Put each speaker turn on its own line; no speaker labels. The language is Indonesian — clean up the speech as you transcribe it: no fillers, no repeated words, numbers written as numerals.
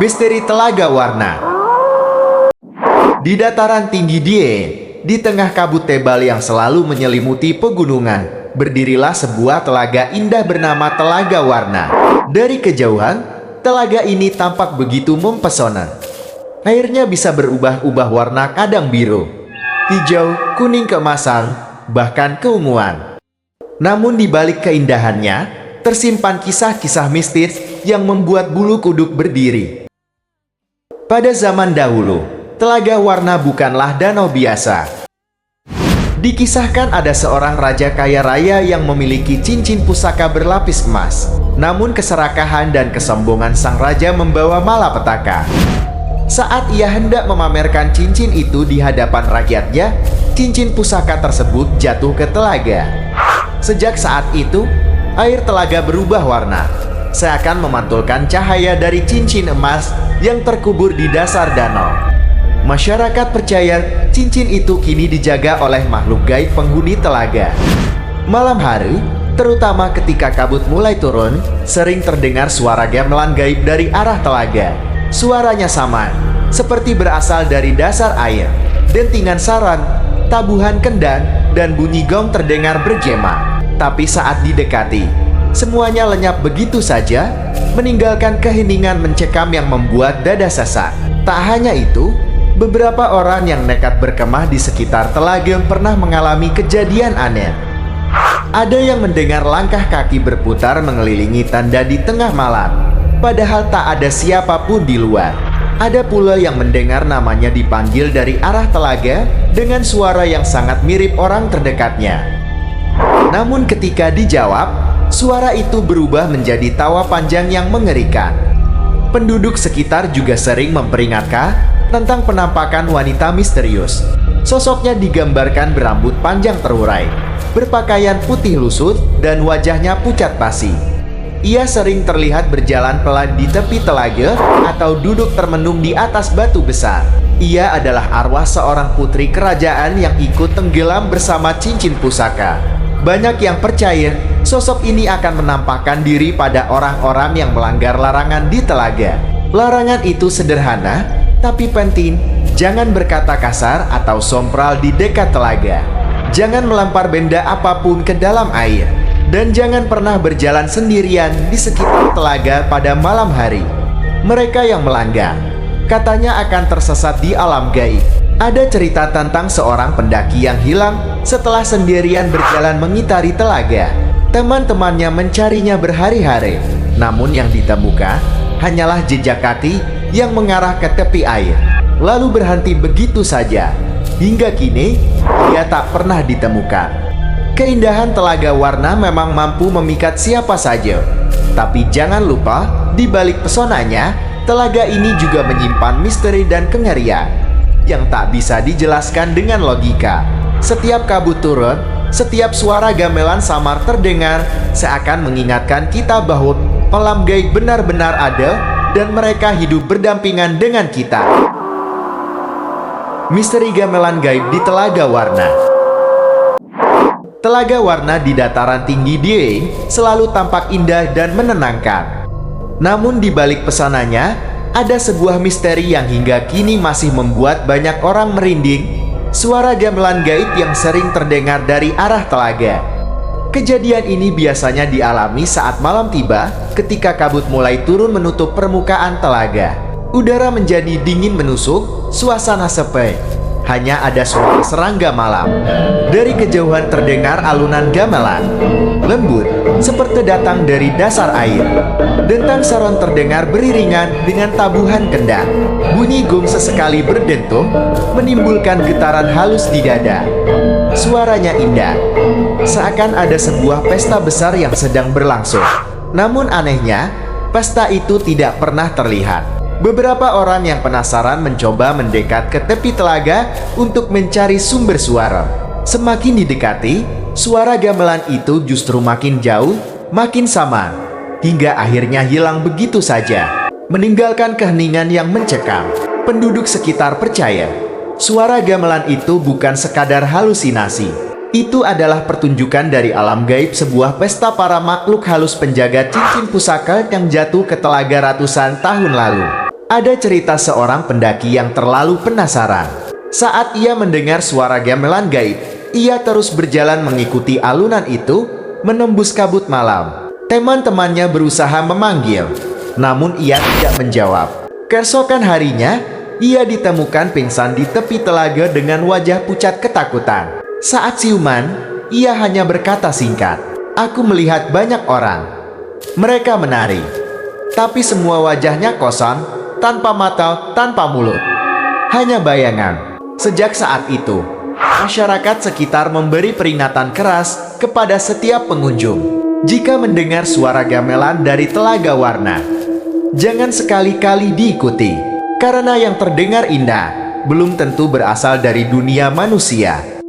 Misteri Telaga Warna. Di dataran tinggi Dieng, di tengah kabut tebal yang selalu menyelimuti pegunungan, berdirilah sebuah telaga indah bernama Telaga Warna. Dari kejauhan, telaga ini tampak begitu mempesona. Airnya bisa berubah-ubah warna, kadang biru, hijau, kuning keemasan, bahkan keunguan. Namun di balik keindahannya, tersimpan kisah-kisah mistis yang membuat bulu kuduk berdiri. Pada zaman dahulu, Telaga Warna bukanlah danau biasa. Dikisahkan ada seorang raja kaya raya yang memiliki cincin pusaka berlapis emas. Namun keserakahan dan kesombongan sang raja membawa malapetaka. Saat ia hendak memamerkan cincin itu di hadapan rakyatnya, cincin pusaka tersebut jatuh ke telaga. Sejak saat itu, air telaga berubah warna, seakan memantulkan cahaya dari cincin emas yang terkubur di dasar danau. Masyarakat percaya cincin itu kini dijaga oleh makhluk gaib penghuni telaga. Malam hari, terutama ketika kabut mulai turun, sering terdengar suara gamelan gaib dari arah telaga. Suaranya samar, seperti berasal dari dasar air. Dentingan sarang, tabuhan kendang, dan bunyi gong terdengar bergema. Tapi saat didekati, semuanya lenyap begitu saja, meninggalkan keheningan mencekam yang membuat dada sesak. Tak hanya itu, beberapa orang yang nekat berkemah di sekitar telaga pernah mengalami kejadian aneh. Ada yang mendengar langkah kaki berputar mengelilingi tanda di tengah malam, padahal tak ada siapapun di luar. Ada pula yang mendengar namanya dipanggil dari arah telaga dengan suara yang sangat mirip orang terdekatnya. Namun ketika dijawab, suara itu berubah menjadi tawa panjang yang mengerikan. Penduduk sekitar juga sering memperingatkan tentang penampakan wanita misterius. Sosoknya digambarkan berambut panjang terurai, berpakaian putih lusut, dan wajahnya pucat pasi. Ia sering terlihat berjalan pelan di tepi telaga atau duduk termenung di atas batu besar. Ia adalah arwah seorang putri kerajaan yang ikut tenggelam bersama cincin pusaka. Banyak yang percaya sosok ini akan menampakkan diri pada orang-orang yang melanggar larangan di telaga. Larangan itu sederhana, tapi penting. Jangan berkata kasar atau sompral di dekat telaga. Jangan melempar benda apapun ke dalam air. Dan jangan pernah berjalan sendirian di sekitar telaga pada malam hari. Mereka yang melanggar, katanya akan tersesat di alam gaib. Ada cerita tentang seorang pendaki yang hilang setelah sendirian berjalan mengitari telaga. Teman-temannya mencarinya berhari-hari, namun yang ditemukan hanyalah jejak kaki yang mengarah ke tepi air, lalu berhenti begitu saja. Hingga kini, ia tak pernah ditemukan. Keindahan Telaga Warna memang mampu memikat siapa saja. Tapi jangan lupa, di balik pesonanya, telaga ini juga menyimpan misteri dan kengerian yang tak bisa dijelaskan dengan logika. Setiap kabut turun, setiap suara gamelan samar terdengar, seakan mengingatkan kita bahwa alam gaib benar-benar ada dan mereka hidup berdampingan dengan kita. Misteri gamelan gaib di Telaga Warna. Telaga Warna di dataran tinggi Dieng selalu tampak indah dan menenangkan. Namun di balik pesonanya, ada sebuah misteri yang hingga kini masih membuat banyak orang merinding. Suara gamelan gaib yang sering terdengar dari arah telaga. Kejadian ini biasanya dialami saat malam tiba, ketika kabut mulai turun menutup permukaan telaga. Udara menjadi dingin menusuk, suasana sepi. Hanya ada suara serangga malam. Dari kejauhan terdengar alunan gamelan lembut, seperti datang dari dasar air. Dentang saron terdengar beriringan dengan tabuhan kendang. Bunyi gong sesekali berdentum, menimbulkan getaran halus di dada. Suaranya indah, seakan ada sebuah pesta besar yang sedang berlangsung. Namun anehnya, pesta itu tidak pernah terlihat. Beberapa orang yang penasaran mencoba mendekat ke tepi telaga untuk mencari sumber suara. Semakin didekati, suara gamelan itu justru makin jauh, makin samar, hingga akhirnya hilang begitu saja, meninggalkan keheningan yang mencekam. Penduduk sekitar percaya, suara gamelan itu bukan sekadar halusinasi. Itu adalah pertunjukan dari alam gaib, sebuah pesta para makhluk halus penjaga cincin pusaka yang jatuh ke telaga ratusan tahun lalu. Ada cerita seorang pendaki yang terlalu penasaran. Saat ia mendengar suara gamelan gaib, ia terus berjalan mengikuti alunan itu, menembus kabut malam. Teman-temannya berusaha memanggil, namun ia tidak menjawab. Keesokan harinya, ia ditemukan pingsan di tepi telaga dengan wajah pucat ketakutan. Saat siuman, ia hanya berkata singkat, "Aku melihat banyak orang. Mereka menari, tapi semua wajahnya kosong, tanpa mata, tanpa mulut. Hanya bayangan." Sejak saat itu, masyarakat sekitar memberi peringatan keras kepada setiap pengunjung. Jika mendengar suara gamelan dari Telaga Warna, jangan sekali-kali diikuti, karena yang terdengar indah belum tentu berasal dari dunia manusia.